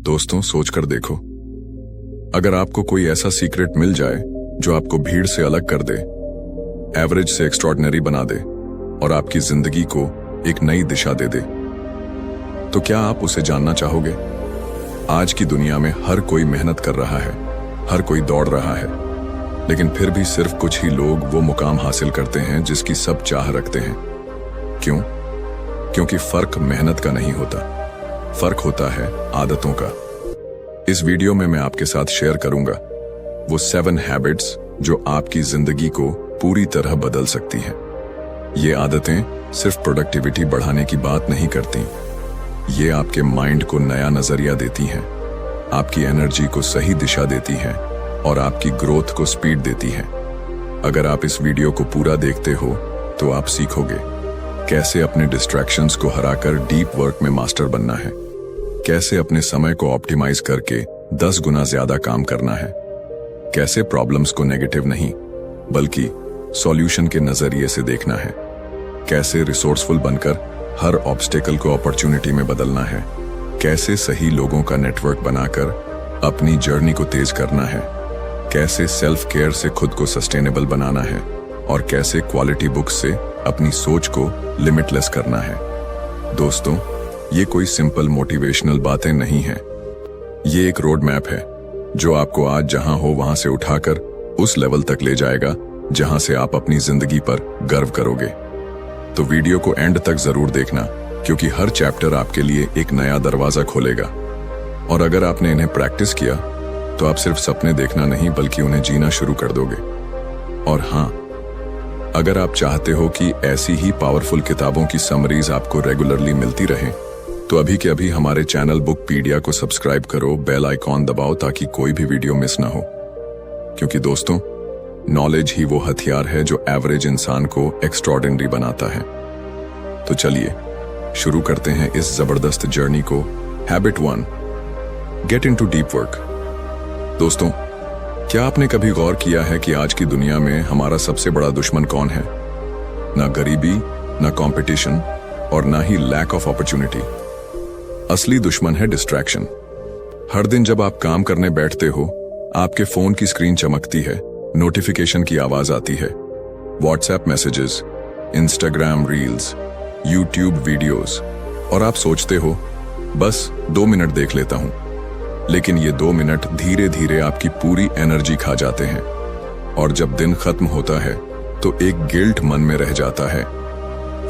दोस्तों, सोचकर देखो, अगर आपको कोई ऐसा सीक्रेट मिल जाए जो आपको भीड़ से अलग कर दे, एवरेज से एक्स्ट्रॉर्डिनरी बना दे और आपकी जिंदगी को एक नई दिशा दे दे, तो क्या आप उसे जानना चाहोगे? आज की दुनिया में हर कोई मेहनत कर रहा है, हर कोई दौड़ रहा है, लेकिन फिर भी सिर्फ कुछ ही लोग वो मुकाम हासिल करते हैं जिसकी सब चाह रखते हैं। क्यों? क्योंकि फर्क मेहनत का नहीं होता, फर्क होता है आदतों का। इस वीडियो में मैं आपके साथ शेयर करूंगा वो 7 हैबिट्स जो आपकी जिंदगी को पूरी तरह बदल सकती हैं। ये आदतें सिर्फ प्रोडक्टिविटी बढ़ाने की बात नहीं करती, ये आपके माइंड को नया नजरिया देती हैं, आपकी एनर्जी को सही दिशा देती हैं और आपकी ग्रोथ को स्पीड देती हैं। अगर आप इस वीडियो को पूरा देखते हो तो आप सीखोगे कैसे अपने डिस्ट्रैक्शंस को हराकर डीप वर्क में मास्टर बनना है, कैसे अपने समय को ऑप्टिमाइज करके 10 गुना ज्यादा काम करना है, कैसे प्रॉब्लम्स को नेगेटिव नहीं बल्कि सॉल्यूशन के नजरिए से देखना है, कैसे रिसोर्सफुल बनकर हर ऑब्स्टेकल को अपॉर्चुनिटी में बदलना है, कैसे सही लोगों का नेटवर्क बनाकर अपनी जर्नी को तेज करना है, कैसे सेल्फ केयर से खुद को सस्टेनेबल बनाना है और कैसे क्वालिटी बुक्स से अपनी सोच को लिमिटलेस करना है। दोस्तों, ये कोई सिंपल मोटिवेशनल बातें नहीं हैं, ये एक रोड मैप है जो आपको आज जहां हो वहां से उठाकर उस लेवल तक ले जाएगा जहां से आप अपनी जिंदगी पर गर्व करोगे। तो वीडियो को एंड तक जरूर देखना, क्योंकि हर चैप्टर आपके लिए एक नया दरवाजा खोलेगा। और अगर आपने इन्हें प्रैक्टिस किया तो आप सिर्फ सपने देखना नहीं बल्कि उन्हें जीना शुरू कर दोगे। और हाँ, अगर आप चाहते हो कि ऐसी ही पावरफुल किताबों की समरीज आपको रेगुलरली मिलती रहे, तो अभी के अभी हमारे चैनल बुकपीडिया को सब्सक्राइब करो, बेल आइकॉन दबाओ ताकि कोई भी वीडियो मिस ना हो। क्योंकि दोस्तों, नॉलेज ही वो हथियार है जो एवरेज इंसान को एक्स्ट्रॉर्डिनरी बनाता है। तो चलिए शुरू करते हैं इस जबरदस्त जर्नी को। Habit 1, get into deep work. दोस्तों, क्या आपने कभी गौर किया है कि आज की दुनिया में हमारा सबसे बड़ा दुश्मन कौन है? ना गरीबी, ना कंपटीशन और ना ही लैक ऑफ अपॉर्चुनिटी। असली दुश्मन है डिस्ट्रैक्शन। हर दिन जब आप काम करने बैठते हो, आपके फोन की स्क्रीन चमकती है, नोटिफिकेशन की आवाज आती है, WhatsApp messages, Instagram reels, YouTube videos, और आप सोचते हो बस 2 मिनट देख लेता हूं। लेकिन ये 2 मिनट धीरे धीरे आपकी पूरी एनर्जी खा जाते हैं और जब दिन खत्म होता है तो एक गिल्ट मन में रह जाता है,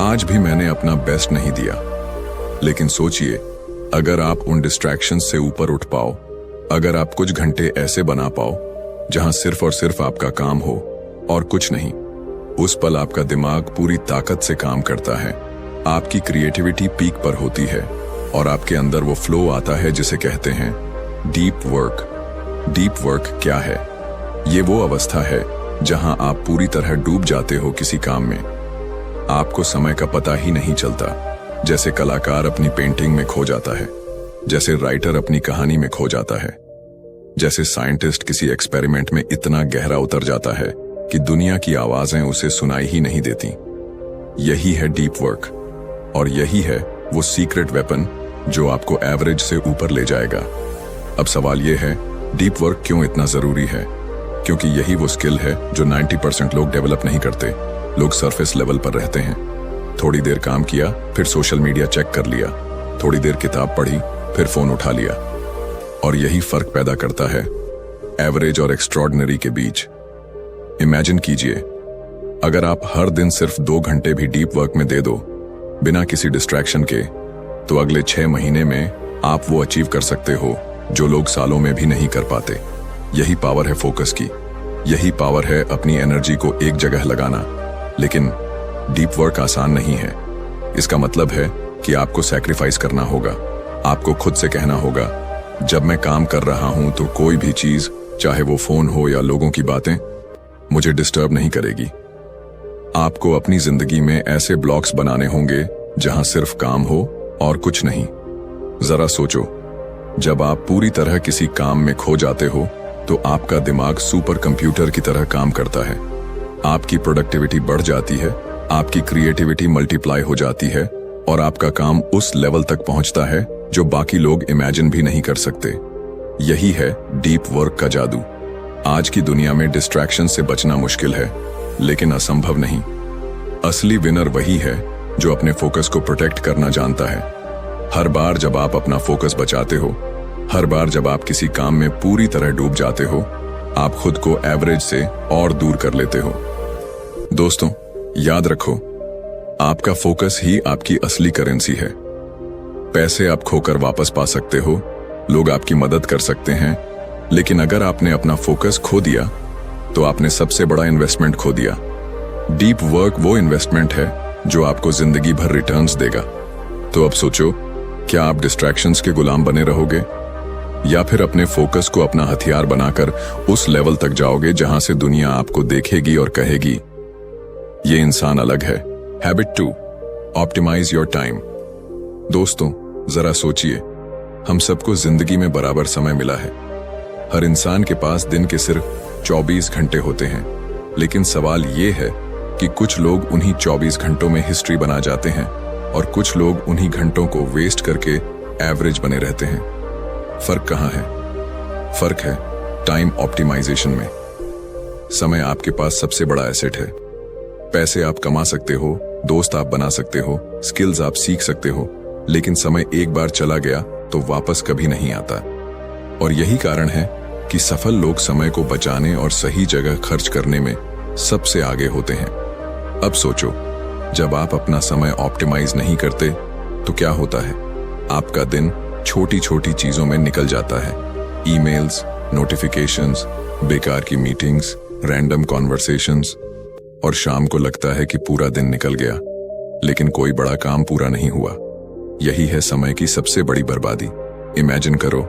आज भी मैंने अपना बेस्ट नहीं दिया। लेकिन सोचिए, अगर आप उन डिस्ट्रैक्शन से ऊपर उठ पाओ, अगर आप कुछ घंटे ऐसे बना पाओ जहां सिर्फ और सिर्फ आपका काम हो और कुछ नहीं, उस पल आपका दिमाग पूरी ताकत से काम करता है, आपकी क्रिएटिविटी पीक पर होती है और आपके अंदर वो फ्लो आता है जिसे कहते हैं डीप वर्क। डीप वर्क क्या है? ये वो अवस्था है जहां आप पूरी तरह डूब जाते हो किसी काम में। आपको समय का पता ही नहीं चलता, जैसे कलाकार अपनी पेंटिंग में खो जाता है, जैसे राइटर अपनी कहानी में खो जाता है, जैसे साइंटिस्ट किसी एक्सपेरिमेंट में इतना गहरा उतर जाता है कि दुनिया की आवाजें उसे सुनाई ही नहीं देती। यही है डीप वर्क और यही है वो सीक्रेट वेपन जो आपको एवरेज से ऊपर ले जाएगा। अब सवाल ये है, डीप वर्क क्यों इतना जरूरी है? क्योंकि यही वो स्किल है जो 90% लोग डेवलप नहीं करते। लोग सरफेस लेवल पर रहते हैं, थोड़ी देर काम किया, फिर सोशल मीडिया चेक कर लिया, थोड़ी देर किताब पढ़ी, फिर फोन उठा लिया। और यही फर्क पैदा करता है एवरेज और एक्स्ट्रॉर्डिनरी के बीच। इमेजिन कीजिए, अगर आप हर दिन सिर्फ 2 घंटे भी डीप वर्क में दे दो, बिना किसी डिस्ट्रैक्शन के, तो अगले 6 महीने में आप वो अचीव कर सकते हो जो लोग सालों में भी नहीं कर पाते। यही पावर है फोकस की, यही पावर है अपनी एनर्जी को एक जगह लगाना। लेकिन डीप वर्क आसान नहीं है। इसका मतलब है कि आपको सैक्रिफाइस करना होगा। आपको खुद से कहना होगा, जब मैं काम कर रहा हूं तो कोई भी चीज, चाहे वो फोन हो या लोगों की बातें, मुझे डिस्टर्ब नहीं करेगी। आपको अपनी जिंदगी में ऐसे ब्लॉक्स बनाने होंगे जहां सिर्फ काम हो और कुछ नहीं। जरा सोचो, जब आप पूरी तरह किसी काम में खो जाते हो तो आपका दिमाग सुपर कंप्यूटर की तरह काम करता है। आपकी प्रोडक्टिविटी बढ़ जाती है, आपकी क्रिएटिविटी मल्टीप्लाई हो जाती है और आपका काम उस लेवल तक पहुंचता है जो बाकी लोग इमेजिन भी नहीं कर सकते। यही है डीप वर्क का जादू। आज की दुनिया में डिस्ट्रैक्शन से बचना मुश्किल है, लेकिन असंभव नहीं। असली विनर वही है जो अपने फोकस को प्रोटेक्ट करना जानता है। हर बार जब आप अपना फोकस बचाते हो, हर बार जब आप किसी काम में पूरी तरह डूब जाते हो, आप खुद को एवरेज से और दूर कर लेते हो। दोस्तों, याद रखो, आपका फोकस ही आपकी असली करेंसी है। पैसे आप खोकर वापस पा सकते हो, लोग आपकी मदद कर सकते हैं, लेकिन अगर आपने अपना फोकस खो दिया तो आपने सबसे बड़ा इन्वेस्टमेंट खो दिया। डीप वर्क वो इन्वेस्टमेंट है जो आपको जिंदगी भर रिटर्न्स देगा। तो अब सोचो, क्या आप डिस्ट्रैक्शंस के गुलाम बने रहोगे या फिर अपने फोकस को अपना हथियार बनाकर उस लेवल तक जाओगे जहां से दुनिया आपको देखेगी और कहेगी, ये इंसान अलग है। Habit 2, optimise your time. दोस्तों, जरा सोचिए, हम सबको जिंदगी में बराबर समय मिला है। हर इंसान के पास दिन के सिर्फ 24 घंटे होते हैं, लेकिन सवाल ये है कि कुछ लोग उन्हीं 24 घंटों में हिस्ट्री बना जाते हैं और कुछ लोग उन्हीं घंटों को वेस्ट करके एवरेज बने रहते हैं। फर्क कहाँ है? फर्क है टाइम ऑप्टिमाइजेशन में। समय आपके पास सबसे बड़ा एसेट है। पैसे आप कमा सकते हो, दोस्त आप बना सकते हो, स्किल्स आप सीख सकते हो, लेकिन समय एक बार चला गया तो वापस कभी नहीं आता। और यही कारण है कि सफल लोग समय को बचाने और सही जगह खर्च करने में सबसे आगे होते हैं। अब सोचो, जब आप अपना समय ऑप्टिमाइज नहीं करते तो क्या होता है? आपका दिन छोटी छोटी चीजों में निकल जाता है। ईमेल्स, नोटिफिकेशंस, बेकार की मीटिंग्स, रैंडम कॉन्वर्सेशंस, और शाम को लगता है कि पूरा दिन निकल गया, लेकिन कोई बड़ा काम पूरा नहीं हुआ। यही है समय की सबसे बड़ी बर्बादी। इमेजिन करो,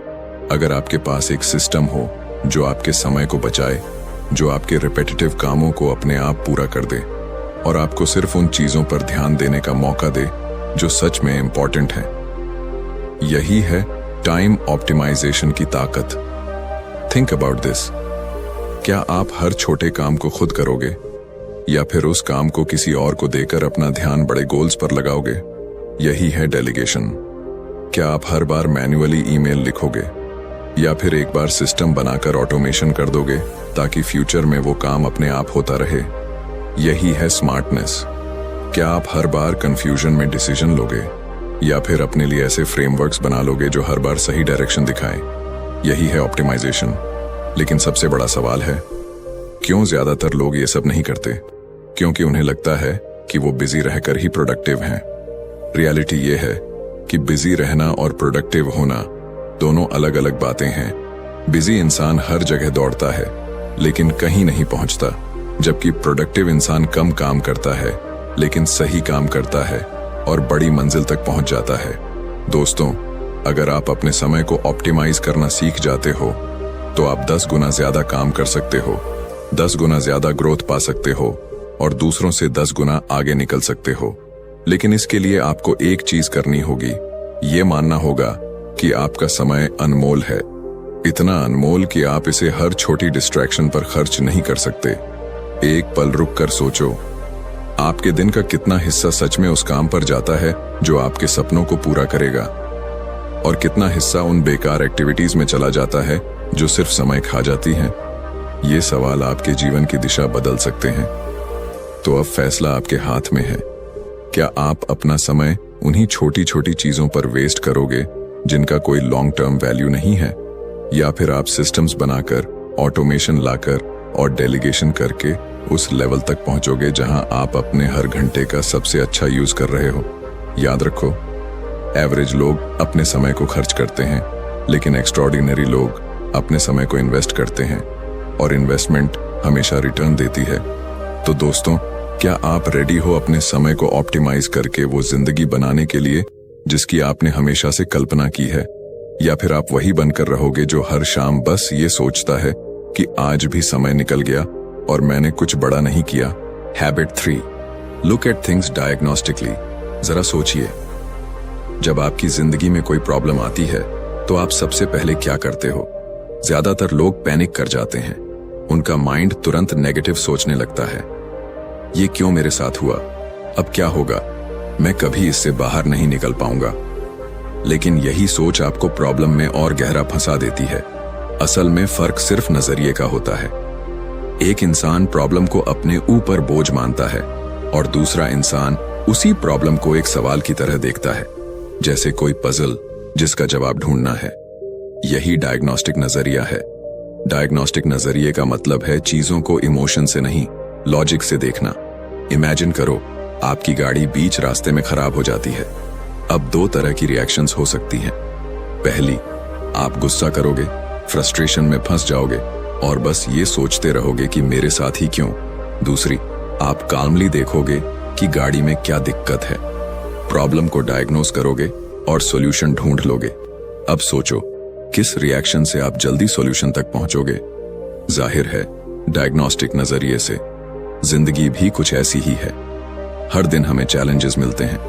अगर आपके पास एक सिस्टम हो जो आपके समय को बचाए, जो आपके रिपीटेटिव कामों को अपने आप पूरा कर दे और आपको सिर्फ उन चीजों पर ध्यान देने का मौका दे जो सच में इंपॉर्टेंट है। यही है टाइम ऑप्टिमाइजेशन की ताकत। Think about this. क्या आप हर छोटे काम को खुद करोगे या फिर उस काम को किसी और को देकर अपना ध्यान बड़े गोल्स पर लगाओगे? यही है डेलीगेशन। क्या आप हर बार मैन्युअली ईमेल लिखोगे या फिर एक बार सिस्टम बनाकर ऑटोमेशन कर दोगे ताकि फ्यूचर में वो काम अपने आप होता रहे? यही है स्मार्टनेस। क्या आप हर बार कंफ्यूजन में डिसीजन लोगे या फिर अपने लिए ऐसे फ्रेमवर्क्स बना लोगे जो हर बार सही डायरेक्शन दिखाएं? यही है ऑप्टिमाइजेशन। लेकिन सबसे बड़ा सवाल है, क्यों ज्यादातर लोग ये सब नहीं करते? क्योंकि उन्हें लगता है कि वो बिजी रहकर ही प्रोडक्टिव हैं। रियलिटी ये है कि बिजी रहना और प्रोडक्टिव होना दोनों अलग अलग बातें हैं। बिजी इंसान हर जगह दौड़ता है लेकिन कहीं नहीं पहुंचता, जबकि प्रोडक्टिव इंसान कम काम करता है लेकिन सही काम करता है और बड़ी मंजिल तक पहुंच जाता है। दोस्तों, अगर आप अपने समय को ऑप्टिमाइज करना सीख जाते हो तो आप 10 गुना ज्यादा काम कर सकते हो, 10 गुना ज्यादा ग्रोथ पा सकते हो और दूसरों से 10 गुना आगे निकल सकते हो। लेकिन इसके लिए आपको एक चीज करनी होगी, ये मानना होगा कि आपका समय अनमोल है। इतना अनमोल कि आप इसे हर छोटी डिस्ट्रैक्शन पर खर्च नहीं कर सकते। एक पल रुक कर सोचो, आपके दिन का कितना हिस्सा सच में उस काम पर जाता है जो आपके सपनों को पूरा करेगा और कितना हिस्सा उन बेकार एक्टिविटीज में चला जाता है जो सिर्फ समय खा जाती हैं। ये सवाल आपके जीवन की दिशा बदल सकते हैं। तो अब फैसला आपके हाथ में है। क्या आप अपना समय उन्हीं छोटी छोटी चीजों पर वेस्ट करोगे जिनका कोई लॉन्ग टर्म वैल्यू नहीं है, या फिर आप सिस्टम्स बनाकर, ऑटोमेशन लाकर और डेलीगेशन करके उस लेवल तक पहुंचोगे जहां आप अपने हर घंटे का सबसे अच्छा यूज कर रहे हो? याद रखो, एवरेज लोग अपने समय को खर्च करते हैं, लेकिन एक्स्ट्रॉर्डिनरी लोग अपने समय को इन्वेस्ट करते हैं और इन्वेस्टमेंट हमेशा रिटर्न देती है। तो दोस्तों, क्या आप रेडी हो अपने समय को ऑप्टिमाइज करके वो जिंदगी बनाने के लिए जिसकी आपने हमेशा से कल्पना की है, या फिर आप वही बनकर रहोगे जो हर शाम बस ये सोचता है कि आज भी समय निकल गया और मैंने कुछ बड़ा नहीं किया? Habit 3, look at things diagnostically. जरा सोचिए, जब आपकी जिंदगी में कोई प्रॉब्लम आती है तो आप सबसे पहले क्या करते हो? ज्यादातर लोग पैनिक कर जाते हैं। उनका माइंड तुरंत नेगेटिव सोचने लगता है। ये क्यों मेरे साथ हुआ? अब क्या होगा? मैं कभी इससे बाहर नहीं निकल पाऊंगा। लेकिन यही सोच आपको प्रॉब्लम में और गहरा फंसा देती है। असल में फर्क सिर्फ नजरिए का होता है। एक इंसान प्रॉब्लम को अपने ऊपर बोझ मानता है और दूसरा इंसान उसी प्रॉब्लम को एक सवाल की तरह देखता है, जैसे कोई पजल जिसका जवाब ढूंढना है। यही डायग्नोस्टिक नजरिया है। डायग्नोस्टिक नजरिए का मतलब है चीजों को इमोशन से नहीं, लॉजिक से देखना। इमेजिन करो, आपकी गाड़ी बीच रास्ते में खराब हो जाती है। अब दो तरह की रिएक्शंस हो सकती हैं। पहली, आप गुस्सा करोगे, फ्रस्ट्रेशन में फंस जाओगे और बस ये सोचते रहोगे कि मेरे साथ ही क्यों। दूसरी, आप काल्मली देखोगे कि गाड़ी में क्या दिक्कत है, प्रॉब्लम को डायग्नोस करोगे और सॉल्यूशन ढूंढ लोगे। अब सोचो, किस रिएक्शन से आप जल्दी सॉल्यूशन तक पहुंचोगे? जाहिर है, डायग्नोस्टिक नजरिए से। जिंदगी भी कुछ ऐसी ही है। हर दिन हमें चैलेंजेस मिलते हैं,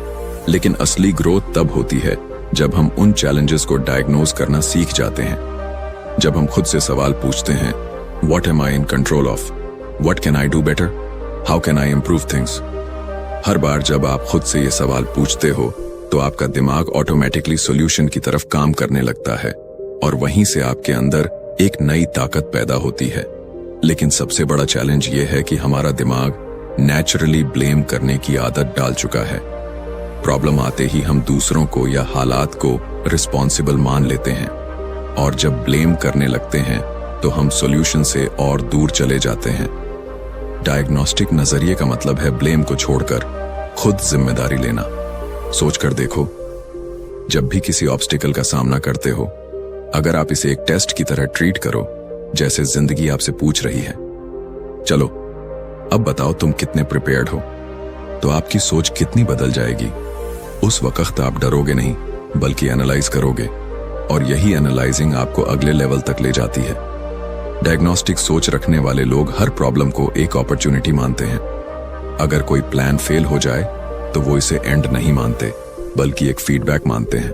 लेकिन असली ग्रोथ तब होती है जब हम उन चैलेंजेस को डायग्नोज करना सीख जाते हैं। जब हम खुद से सवाल पूछते हैं, what am I in control of, what can I do better, how can I improve things. हर बार जब आप खुद से ये सवाल पूछते हो तो आपका दिमाग ऑटोमेटिकली सॉल्यूशन की तरफ काम करने लगता है और वहीं से आपके अंदर एक नई ताकत पैदा होती है। लेकिन सबसे बड़ा चैलेंज ये है कि हमारा दिमाग नेचुरली ब्लेम करने की आदत डाल चुका है। प्रॉब्लम आते ही हम दूसरों को या हालात को रिस्पॉन्सिबल मान लेते हैं और जब ब्लेम करने लगते हैं तो हम सॉल्यूशन से और दूर चले जाते हैं। डायग्नोस्टिक नजरिए का मतलब है ब्लेम को छोड़कर खुद जिम्मेदारी लेना। सोचकर देखो, जब भी किसी ऑब्स्टिकल का सामना करते हो, अगर आप इसे एक टेस्ट की तरह ट्रीट करो, जैसे जिंदगी आपसे पूछ रही है, चलो अब बताओ तुम कितने प्रिपेयर्ड हो, तो आपकी सोच कितनी बदल जाएगी। उस वक्त आप डरोगे नहीं, बल्कि एनालाइज करोगे और यही एनालाइजिंग आपको अगले लेवल तक ले जाती है। डायग्नोस्टिक सोच रखने वाले लोग हर प्रॉब्लम को एक अपॉर्चुनिटी मानते हैं। अगर कोई प्लान फेल हो जाए तो वो इसे एंड नहीं मानते, बल्कि एक फीडबैक मानते हैं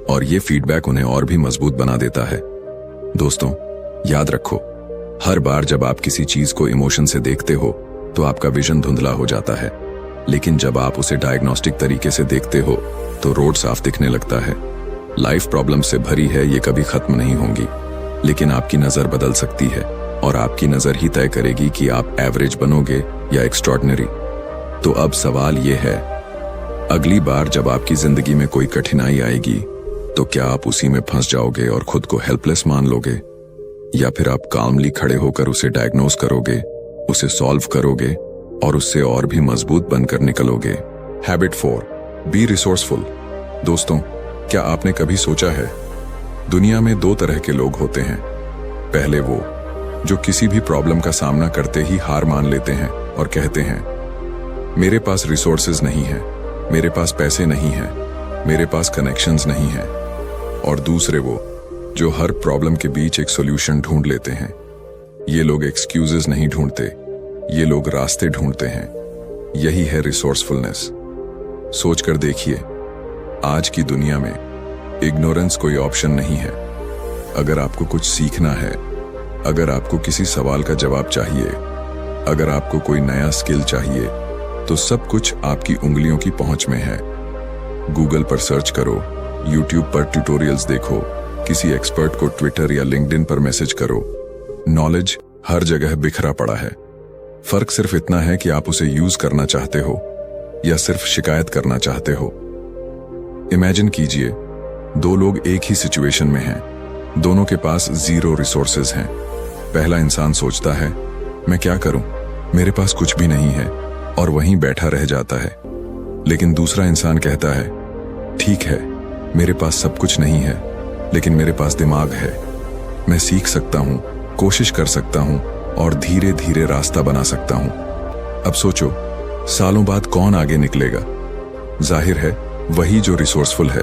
और ये फीडबैक उन्हें और भी मजबूत बना देता है। दोस्तों, याद रखो, हर बार जब आप किसी चीज को इमोशन से देखते हो तो आपका विजन धुंधला हो जाता है, लेकिन जब आप उसे डायग्नोस्टिक तरीके से देखते हो तो रोड साफ दिखने लगता है। लाइफ प्रॉब्लम से भरी है, ये कभी खत्म नहीं होंगी, लेकिन आपकी नजर बदल सकती है और आपकी नजर ही तय करेगी कि आप एवरेज बनोगे या एक्स्ट्रॉर्डिनरी। तो अब सवाल ये है, अगली बार जब आपकी जिंदगी में कोई कठिनाई आएगी तो क्या आप उसी में फंस जाओगे और खुद को हेल्पलेस मान लोगे, या फिर आप काल्मली खड़े होकर उसे डायग्नोस करोगे, उसे सॉल्व करोगे और उससे और भी मजबूत बनकर निकलोगे। Habit 4, be resourceful. दोस्तों, क्या आपने कभी सोचा है, दुनिया में दो तरह के लोग होते हैं। पहले वो जो किसी भी प्रॉब्लम का सामना करते ही हार मान लेते हैं और कहते हैं, मेरे पास रिसोर्सेज नहीं है, मेरे पास पैसे नहीं हैं, मेरे पास कनेक्शंस नहीं हैं। और दूसरे वो जो हर प्रॉब्लम के बीच एक सॉल्यूशन ढूंढ लेते हैं। ये लोग एक्सक्यूजेस नहीं ढूंढते, ये लोग रास्ते ढूंढते हैं। यही है रिसोर्सफुलनेस। सोचकर देखिए, आज की दुनिया में इग्नोरेंस कोई ऑप्शन नहीं है। अगर आपको कुछ सीखना है, अगर आपको किसी सवाल का जवाब चाहिए, अगर आपको कोई नया स्किल चाहिए, तो सब कुछ आपकी उंगलियों की पहुंच में है। गूगल पर सर्च करो, यूट्यूब पर ट्यूटोरियल्स देखो, किसी एक्सपर्ट को ट्विटर या लिंक्डइन पर मैसेज करो। नॉलेज हर जगह बिखरा पड़ा है। फर्क सिर्फ इतना है कि आप उसे यूज करना चाहते हो या सिर्फ शिकायत करना चाहते हो। इमेजिन कीजिए, दो लोग एक ही सिचुएशन में हैं, दोनों के पास जीरो रिसोर्सेज हैं। पहला इंसान सोचता है, मैं क्या करूं, मेरे पास कुछ भी नहीं है, और वहीं बैठा रह जाता है। लेकिन दूसरा इंसान कहता है, ठीक है, मेरे पास सब कुछ नहीं है, लेकिन मेरे पास दिमाग है, मैं सीख सकता हूं, कोशिश कर सकता हूं और धीरे धीरे रास्ता बना सकता हूं। अब सोचो, सालों बाद कौन आगे निकलेगा? जाहिर है वही जो रिसोर्सफुल है।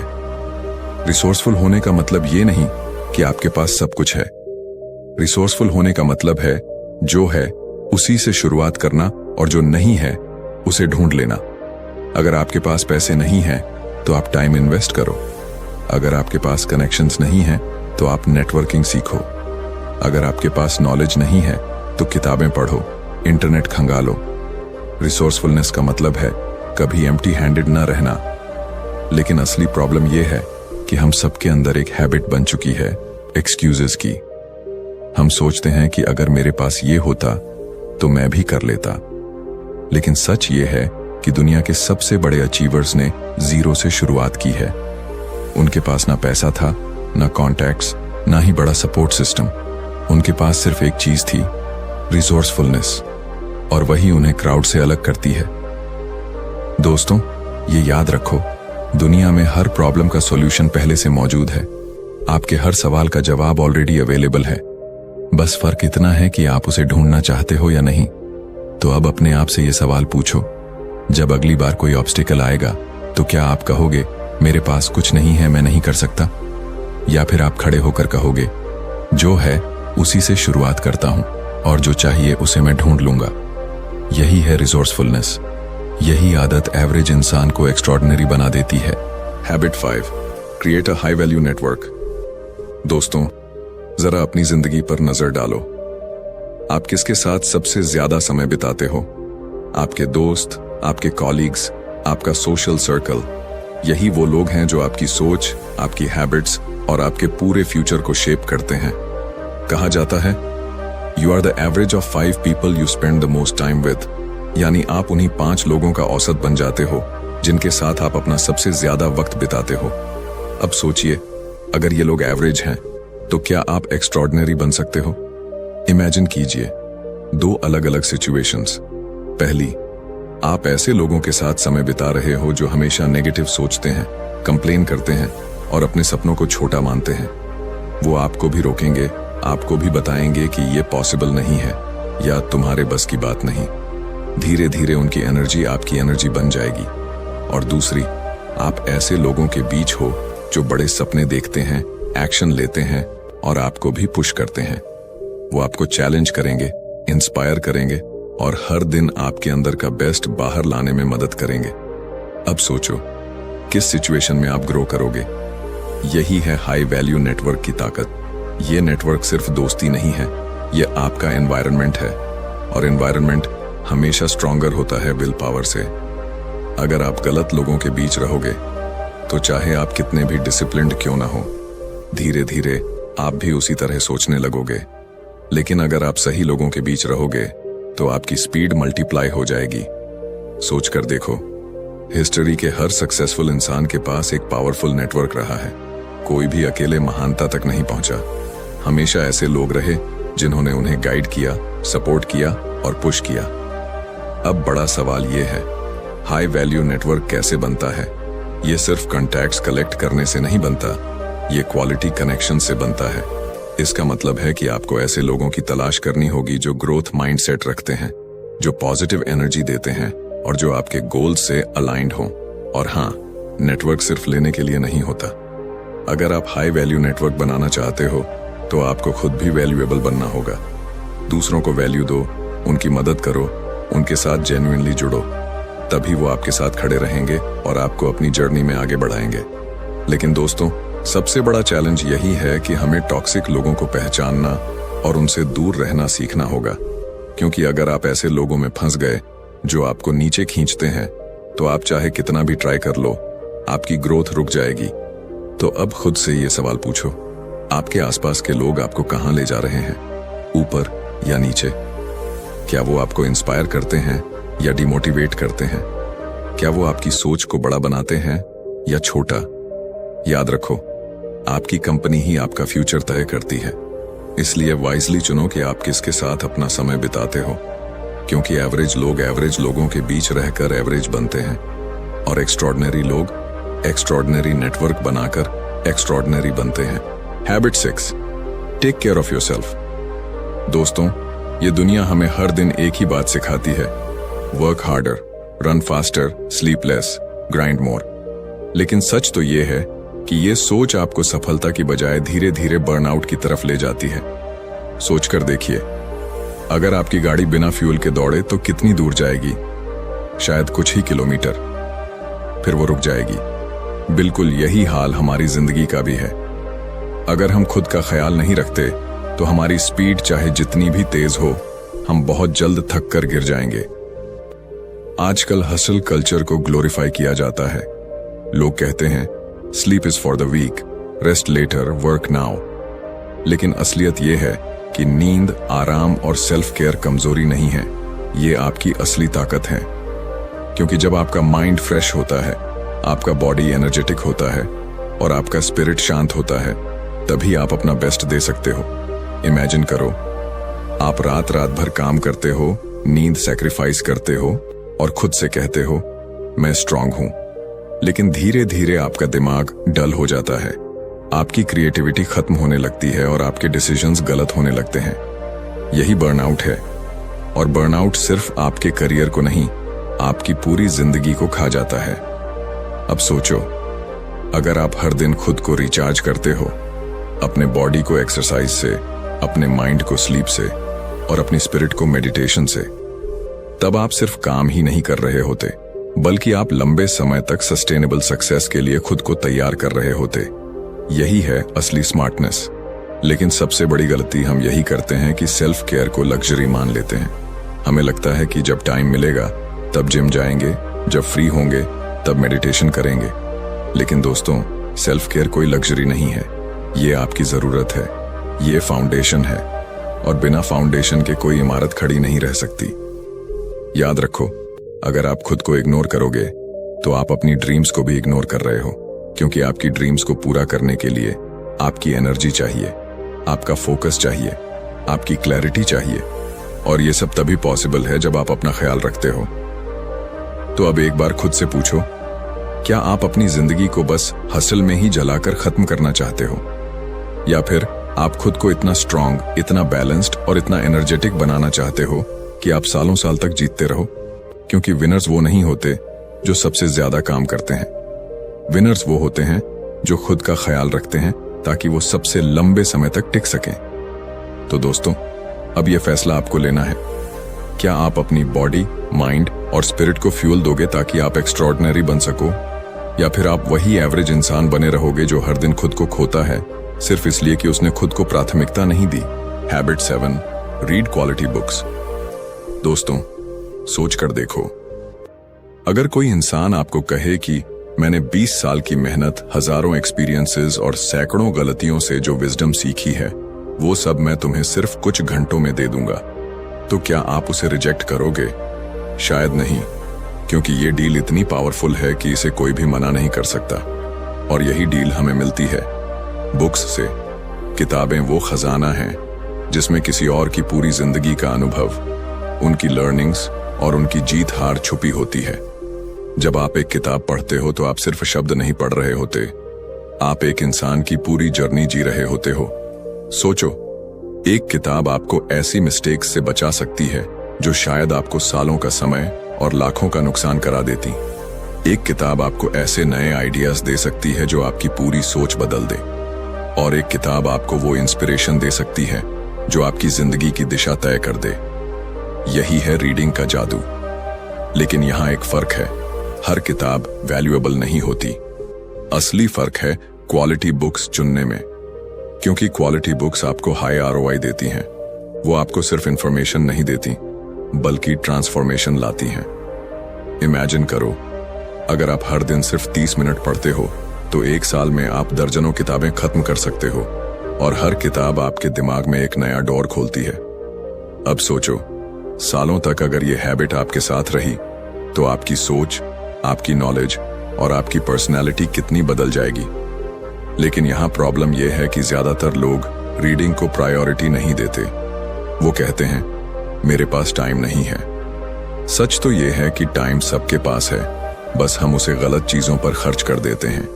रिसोर्सफुल होने का मतलब ये नहीं कि आपके पास सब कुछ है। रिसोर्सफुल होने का मतलब है जो है उसी से शुरुआत करना और जो नहीं है उसे ढूंढ लेना। अगर आपके पास पैसे नहीं हैं तो आप टाइम इन्वेस्ट करो। अगर आपके पास कनेक्शंस नहीं हैं तो आप नेटवर्किंग सीखो। अगर आपके पास नॉलेज नहीं है तो किताबें पढ़ो, इंटरनेट खंगालो। रिसोर्सफुलनेस का मतलब है कभी एम्प्टी हैंडेड ना रहना। लेकिन असली प्रॉब्लम यह है कि हम सबके अंदर एक हैबिट बन चुकी है एक्सक्यूजेस की। हम सोचते हैं कि अगर मेरे पास ये होता तो मैं भी कर लेता। लेकिन सच ये है कि दुनिया के सबसे बड़े अचीवर्स ने जीरो से शुरुआत की है। उनके पास ना पैसा था, ना कॉन्टैक्ट्स, ना ही बड़ा सपोर्ट सिस्टम। उनके पास सिर्फ एक चीज थी, रिसोर्सफुलनेस, और वही उन्हें क्राउड से अलग करती है। दोस्तों, ये याद रखो, दुनिया में हर प्रॉब्लम का सॉल्यूशन पहले से मौजूद है। आपके हर सवाल का जवाब ऑलरेडी अवेलेबल है। बस फर्क इतना है कि आप उसे ढूंढना चाहते हो या नहीं। तो अब अपने आप से ये सवाल पूछो, जब अगली बार कोई ऑब्स्टिकल आएगा तो क्या आप कहोगे मेरे पास कुछ नहीं है, मैं नहीं कर सकता? या फिर आप खड़े होकर कहोगे जो है उसी से शुरुआत करता हूं और जो चाहिए उसे मैं ढूंढ लूंगा। यही है रिसोर्सफुलनेस। यही आदत एवरेज इंसान को एक्स्ट्रॉर्डिनरी बना देती है। Habit 5, create a high value network. दोस्तों, जरा अपनी जिंदगी पर नजर डालो। आप किसके साथ सबसे ज्यादा समय बिताते हो? आपके दोस्त, आपके कॉलीग्स, आपका सोशल सर्कल। यही वो लोग हैं जो आपकी सोच, आपकी हैबिट्स और आपके पूरे फ्यूचर को शेप करते हैं। कहा जाता है, you are the average of 5 people you spend the most time with. यानी आप उन्हीं 5 लोगों का औसत बन जाते हो जिनके साथ आप अपना सबसे ज्यादा वक्त बिताते हो। अब सोचिए, अगर ये लोग एवरेज हैं तो क्या आप एक्स्ट्रॉर्डिनरी बन सकते हो? इमेजिन कीजिए 2 अलग अलग सिचुएशंस। पहली, आप ऐसे लोगों के साथ समय बिता रहे हो जो हमेशा नेगेटिव सोचते हैं, कंप्लेन करते हैं और अपने सपनों को छोटा मानते हैं। वो आपको भी रोकेंगे, आपको भी बताएंगे कि ये पॉसिबल नहीं है या तुम्हारे बस की बात नहीं। धीरे धीरे उनकी एनर्जी आपकी एनर्जी बन जाएगी। और दूसरी, आप ऐसे लोगों के बीच हो जो बड़े सपने देखते हैं, एक्शन लेते हैं और आपको भी पुश करते हैं। वो आपको चैलेंज करेंगे, इंस्पायर करेंगे और हर दिन आपके अंदर का बेस्ट बाहर लाने में मदद करेंगे। अब सोचो, किस सिचुएशन में आप ग्रो करोगे? यही है हाई वैल्यू नेटवर्क की ताकत। ये नेटवर्क सिर्फ दोस्ती नहीं है, ये आपका एनवायरनमेंट है। और एनवायरनमेंट हमेशा स्ट्रॉन्गर होता है विल पावर से। अगर आप गलत लोगों के बीच रहोगे तो चाहे आप कितने भी डिसिप्लिन्ड क्यों ना हो, धीरे धीरे आप भी उसी तरह सोचने लगोगे। लेकिन अगर आप सही लोगों के बीच रहोगे तो आपकी स्पीड मल्टीप्लाई हो जाएगी। सोच कर देखो, हिस्ट्री के हर सक्सेसफुल इंसान के पास एक पावरफुल नेटवर्क रहा है। कोई भी अकेले महानता तक नहीं पहुंचा। हमेशा ऐसे लोग रहे जिन्होंने उन्हें गाइड किया, सपोर्ट किया और पुश किया। अब बड़ा सवाल यह है, हाई वैल्यू नेटवर्क कैसे बनता है? ये सिर्फ कॉन्टैक्ट्स कलेक्ट करने से नहीं बनता, ये क्वालिटी कनेक्शन से बनता है। इसका मतलब है कि आपको ऐसे लोगों की तलाश करनी होगी जो ग्रोथ माइंडसेट रखते हैं, जो पॉजिटिव एनर्जी देते हैं और जो आपके गोल से अलाइंड हों। और हाँ, नेटवर्क सिर्फ लेने के लिए नहीं होता। अगर आप हाई वैल्यू नेटवर्क बनाना चाहते हो तो आपको खुद भी वैल्यूएबल बनना होगा। दूसरों को वैल्यू दो, उनकी मदद करो, उनके साथ जेन्युइनली जुड़ो। तभी वो आपके साथ खड़े रहेंगे और आपको अपनी जर्नी में आगे बढ़ाएंगे। लेकिन दोस्तों, सबसे बड़ा चैलेंज यही है कि हमें टॉक्सिक लोगों को पहचानना और उनसे दूर रहना सीखना होगा। क्योंकि अगर आप ऐसे लोगों में फंस गए जो आपको नीचे खींचते हैं तो आप चाहे कितना भी ट्राई कर लो, आपकी ग्रोथ रुक जाएगी। तो अब खुद से ये सवाल पूछो, आपके आसपास के लोग आपको कहां ले जा रहे हैं? ऊपर या नीचे? क्या वो आपको इंस्पायर करते हैं या डिमोटिवेट करते हैं? क्या वो आपकी सोच को बड़ा बनाते हैं या छोटा? याद रखो, आपकी कंपनी ही आपका फ्यूचर तय करती है। इसलिए वाइजली चुनो कि आप किसके साथ अपना समय बिताते हो। क्योंकि एवरेज लोग एवरेज लोगों के बीच रहकर एवरेज बनते हैं और एक्स्ट्रॉर्डिनरी लोग एक्स्ट्रॉर्डिनरी नेटवर्क बनाकर एक्स्ट्रॉर्डिनरी बनते हैं। Habit 6, take care of yourself. दोस्तों, ये दुनिया हमें हर दिन एक ही बात सिखाती है, work harder, run faster, sleep less, grind more. लेकिन सच तो ये है कि ये सोच आपको सफलता की बजाय धीरे धीरे बर्नआउट की तरफ ले जाती है। सोच कर देखिए, अगर आपकी गाड़ी बिना फ्यूल के दौड़े तो कितनी दूर जाएगी? शायद कुछ ही किलोमीटर, फिर वो रुक जाएगी। बिल्कुल यही हाल हमारी जिंदगी का भी है। अगर हम खुद का ख्याल नहीं रखते तो हमारी स्पीड चाहे जितनी भी तेज हो, हम बहुत जल्द थक कर गिर जाएंगे। आजकल हसल कल्चर को ग्लोरीफाई किया जाता है। लोग कहते हैं sleep is for the weak, rest later, work now. लेकिन असलियत यह है कि नींद, आराम और सेल्फ केयर कमजोरी नहीं है, ये आपकी असली ताकत है। क्योंकि जब आपका माइंड फ्रेश होता है, आपका बॉडी एनर्जेटिक होता है और आपका स्पिरिट शांत होता है, तभी आप अपना बेस्ट दे सकते हो। इमेजिन करो, आप रात रात भर काम करते हो, नींद सैक्रिफाइस करते हो और खुद से कहते हो मैं स्ट्रांग हूं। लेकिन धीरे धीरे आपका दिमाग डल हो जाता है, आपकी क्रिएटिविटी खत्म होने लगती है और आपके डिसीजंस गलत होने लगते हैं। यही बर्नआउट है। और बर्नआउट सिर्फ आपके करियर को नहीं, आपकी पूरी जिंदगी को खा जाता है। अब सोचो, अगर आप हर दिन खुद को रिचार्ज करते हो, अपने बॉडी को एक्सरसाइज से, अपने माइंड को स्लीप से और अपनी स्पिरिट को मेडिटेशन से, तब आप सिर्फ काम ही नहीं कर रहे होते, बल्कि आप लंबे समय तक सस्टेनेबल सक्सेस के लिए खुद को तैयार कर रहे होते। यही है असली स्मार्टनेस। लेकिन सबसे बड़ी गलती हम यही करते हैं कि सेल्फ केयर को लग्जरी मान लेते हैं। हमें लगता है कि जब टाइम मिलेगा तब जिम जाएंगे, जब फ्री होंगे तब मेडिटेशन करेंगे। लेकिन दोस्तों, सेल्फ केयर कोई लग्जरी नहीं है, ये आपकी जरूरत है, ये फाउंडेशन है और बिना फाउंडेशन के कोई इमारत खड़ी नहीं रह सकती। याद रखो, अगर आप खुद को इग्नोर करोगे तो आप अपनी ड्रीम्स को भी इग्नोर कर रहे हो, क्योंकि आपकी ड्रीम्स को पूरा करने के लिए आपकी एनर्जी चाहिए, आपका फोकस चाहिए, आपकी क्लैरिटी चाहिए और ये सब तभी पॉसिबल है जब आप अपना ख्याल रखते हो। तो अब एक बार खुद से पूछो, क्या आप अपनी जिंदगी को बस हसल में ही जलाकर खत्म करना चाहते हो, या फिर आप खुद को इतना स्ट्रांग, इतना बैलेंस्ड और इतना एनर्जेटिक बनाना चाहते हो कि आप सालों साल तक जीतते रहो? क्योंकि विनर्स वो नहीं होते जो सबसे ज्यादा काम करते हैं। विनर्स वो होते हैं जो खुद का ख्याल रखते हैं ताकि वो सबसे लंबे समय तक टिक सकें। तो दोस्तों, अब यह फैसला आपको लेना है, क्या आप अपनी बॉडी, माइंड और स्पिरिट को फ्यूल दोगे ताकि आप एक्स्ट्रॉर्डिनरी बन सको, या फिर आप वही एवरेज इंसान बने रहोगे जो हर दिन खुद को खोता है सिर्फ इसलिए कि उसने खुद को प्राथमिकता नहीं दी। Habit 7, read quality books. दोस्तों, सोच कर देखो, अगर कोई इंसान आपको कहे कि मैंने 20 साल की मेहनत, हजारों एक्सपीरियंसेस और सैकड़ों गलतियों से जो विजडम सीखी है, वो सब मैं तुम्हें सिर्फ कुछ घंटों में दे दूंगा, तो क्या आप उसे रिजेक्ट करोगे? शायद नहीं, क्योंकि ये डील इतनी पावरफुल है कि इसे कोई भी मना नहीं कर सकता। और यही डील हमें मिलती है बुक्स से। किताबें वो खजाना है जिसमें किसी और की पूरी जिंदगी का अनुभव, उनकी लर्निंग्स और उनकी जीत हार छुपी होती है। जब आप एक किताब पढ़ते हो तो आप सिर्फ शब्द नहीं पढ़ रहे होते, आप एक इंसान की पूरी जर्नी जी रहे होते हो। सोचो, एक किताब आपको ऐसी मिस्टेक्स से बचा सकती है जो शायद आपको सालों का समय और लाखों का नुकसान करा देती। एक किताब आपको ऐसे नए आइडियाज दे सकती है जो आपकी पूरी सोच बदल दे। और एक किताब आपको वो इंस्पिरेशन दे सकती है जो आपकी जिंदगी की दिशा तय कर दे। यही है रीडिंग का जादू। लेकिन यहाँ एक फर्क है, हर किताब वैल्यूएबल नहीं होती। असली फर्क है क्वालिटी बुक्स चुनने में, क्योंकि क्वालिटी बुक्स आपको हाई आरओआई देती हैं। वो आपको सिर्फ इंफॉर्मेशन नहीं देती, बल्कि ट्रांसफॉर्मेशन लाती हैं। इमेजिन करो, अगर आप हर दिन सिर्फ 30 मिनट पढ़ते हो तो एक साल में आप दर्जनों किताबें खत्म कर सकते हो, और हर किताब आपके दिमाग में एक नया डोर खोलती है। अब सोचो, सालों तक अगर ये हैबिट आपके साथ रही तो आपकी सोच, आपकी नॉलेज और आपकी पर्सनैलिटी कितनी बदल जाएगी। लेकिन यहाँ प्रॉब्लम यह है कि ज्यादातर लोग रीडिंग को प्रायोरिटी नहीं देते। वो कहते हैं मेरे पास टाइम नहीं है। सच तो यह है कि टाइम सबके पास है, बस हम उसे गलत चीजों पर खर्च कर देते हैं।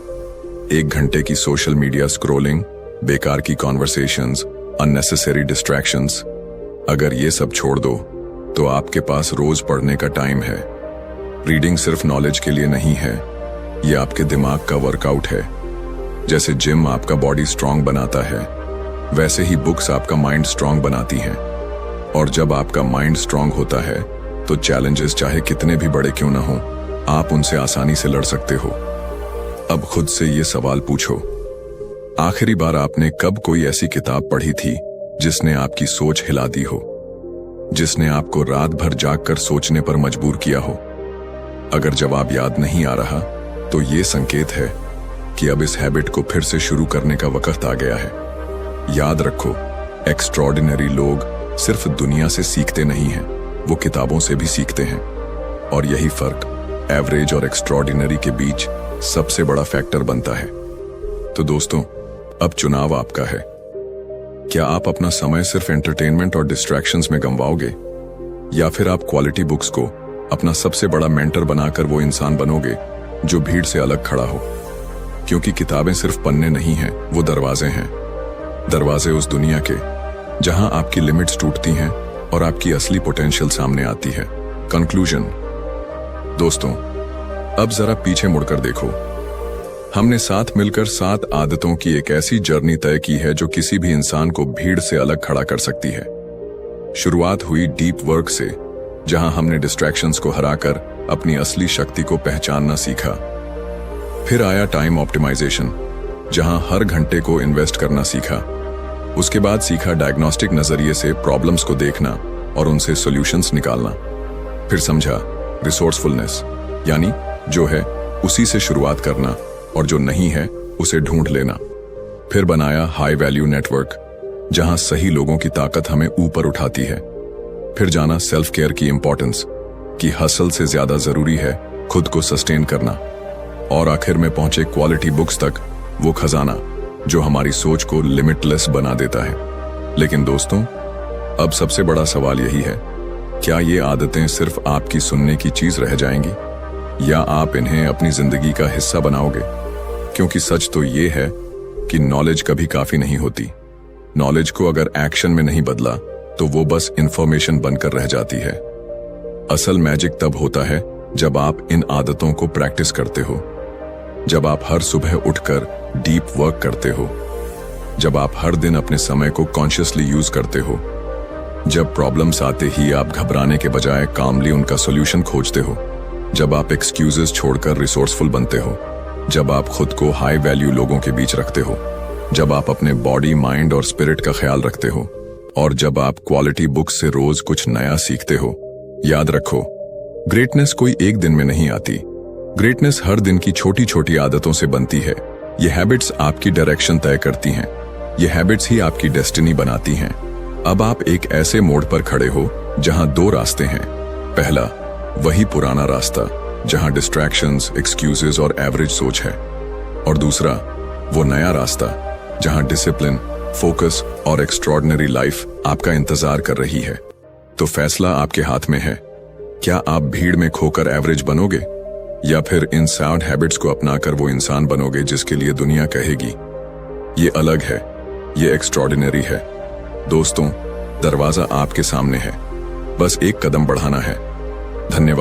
1 घंटे की सोशल मीडिया स्क्रॉलिंग, बेकार की कॉन्वर्सेशंस, अननेसेसरी डिस्ट्रैक्शंस, अगर ये सब छोड़ दो तो आपके पास रोज पढ़ने का टाइम है। रीडिंग सिर्फ नॉलेज के लिए नहीं है, ये आपके दिमाग का वर्कआउट है। जैसे जिम आपका बॉडी स्ट्रांग बनाता है, वैसे ही बुक्स आपका माइंड स्ट्रांग बनाती हैं। और जब आपका माइंड स्ट्रांग होता है तो चैलेंजेस चाहे कितने भी बड़े क्यों ना हो, आप उनसे आसानी से लड़ सकते हो। अब खुद से ये सवाल पूछो, आखिरी बार आपने कब कोई ऐसी किताब पढ़ी थी जिसने आपकी सोच हिला दी हो, जिसने आपको रात भर जागकर सोचने पर मजबूर किया हो? अगर जवाब याद नहीं आ रहा तो ये संकेत है कि अब इस हैबिट को फिर से शुरू करने का वक्त आ गया है। याद रखो, एक्स्ट्रॉर्डिनरी लोग सिर्फ दुनिया से सीखते नहीं हैं, वो किताबों से भी सीखते हैं। और यही फर्क एवरेज और एक्स्ट्रॉर्डिनरी के बीच सबसे बड़ा फैक्टर बनता है। तो दोस्तों, अब चुनाव आपका है। क्या आप अपना समय सिर्फ एंटरटेनमेंट और डिस्ट्रैक्शंस में गंवाओगे, या फिर आप क्वालिटी बुक्स को अपना सबसे बड़ा मेंटर बनाकर वो इंसान बनोगे जो भीड़ से अलग खड़ा हो? क्योंकि किताबें सिर्फ पन्ने नहीं हैं, वो दरवाजे हैं। दरवाजे उस दुनिया के जहां आपकी लिमिट्स टूटती हैं और आपकी असली पोटेंशियल सामने आती है। कंक्लूजन दोस्तों, अब जरा पीछे मुड़कर देखो। हमने साथ मिलकर 7 आदतों की एक ऐसी जर्नी तय की है जो किसी भी इंसान को भीड़ से अलग खड़ा कर सकती है। शुरुआत हुई डीप वर्क से, जहां हमने डिस्ट्रैक्शंस को हराकर अपनी असली शक्ति को पहचानना सीखा। फिर आया टाइम ऑप्टिमाइजेशन, जहां हर घंटे को इन्वेस्ट करना सीखा। उसके बाद सीखा डायग्नोस्टिक नजरिए से प्रॉब्लम्स को देखना और उनसे सॉल्यूशंस निकालना। फिर समझा रिसोर्सफुलनेस, यानी जो है उसी से शुरुआत करना और जो नहीं है उसे ढूंढ लेना। फिर बनाया हाई वैल्यू नेटवर्क, जहां सही लोगों की ताकत हमें ऊपर उठाती है। फिर जाना सेल्फ केयर की इंपॉर्टेंस, कि हसल से ज्यादा जरूरी है खुद को सस्टेन करना। और आखिर में पहुंचे क्वालिटी बुक्स तक, वो खजाना जो हमारी सोच को लिमिटलेस बना देता है। लेकिन दोस्तों, अब सबसे बड़ा सवाल यही है, क्या ये आदतें सिर्फ आपकी सुनने की चीज रह जाएंगी, या आप इन्हें अपनी जिंदगी का हिस्सा बनाओगे? क्योंकि सच तो ये है कि नॉलेज कभी काफी नहीं होती। नॉलेज को अगर एक्शन में नहीं बदला तो वो बस इंफॉर्मेशन बनकर रह जाती है। असल मैजिक तब होता है जब आप इन आदतों को प्रैक्टिस करते हो, जब आप हर सुबह उठकर डीप वर्क करते हो, जब आप हर दिन अपने समय को कॉन्शियसली यूज करते हो, जब प्रॉब्लम्स आते ही आप घबराने के बजाय कामली उनका सॉल्यूशन खोजते हो, जब आप एक्सक्यूजेस छोड़कर रिसोर्सफुल बनते हो, जब आप खुद को हाई वैल्यू लोगों के बीच रखते हो, जब आप अपने बॉडी, माइंड और स्पिरिट का ख्याल रखते हो, और जब आप क्वालिटी बुक्स से रोज कुछ नया सीखते हो। याद रखो, ग्रेटनेस कोई एक दिन में नहीं आती। ग्रेटनेस हर दिन की छोटी छोटी आदतों से बनती है। ये हैबिट्स आपकी डायरेक्शन तय करती हैं। ये हैबिट्स ही आपकी डेस्टिनी बनाती हैं। अब आप एक ऐसे मोड़ पर खड़े हो जहां 2 रास्ते हैं। पहला, वही पुराना रास्ता जहां डिस्ट्रैक्शंस, एक्सक्यूजेस और एवरेज सोच है। और दूसरा, वो नया रास्ता जहां डिसिप्लिन, फोकस और एक्स्ट्रॉर्डिनरी लाइफ आपका इंतजार कर रही है। तो फैसला आपके हाथ में है। क्या आप भीड़ में खोकर एवरेज बनोगे, या फिर इन साउंड हैबिट्स को अपनाकर वो इंसान बनोगे जिसके लिए दुनिया कहेगी ये अलग है, ये एक्स्ट्रॉर्डिनरी है? दोस्तों, दरवाजा आपके सामने है, बस एक कदम बढ़ाना है। धन्यवाद।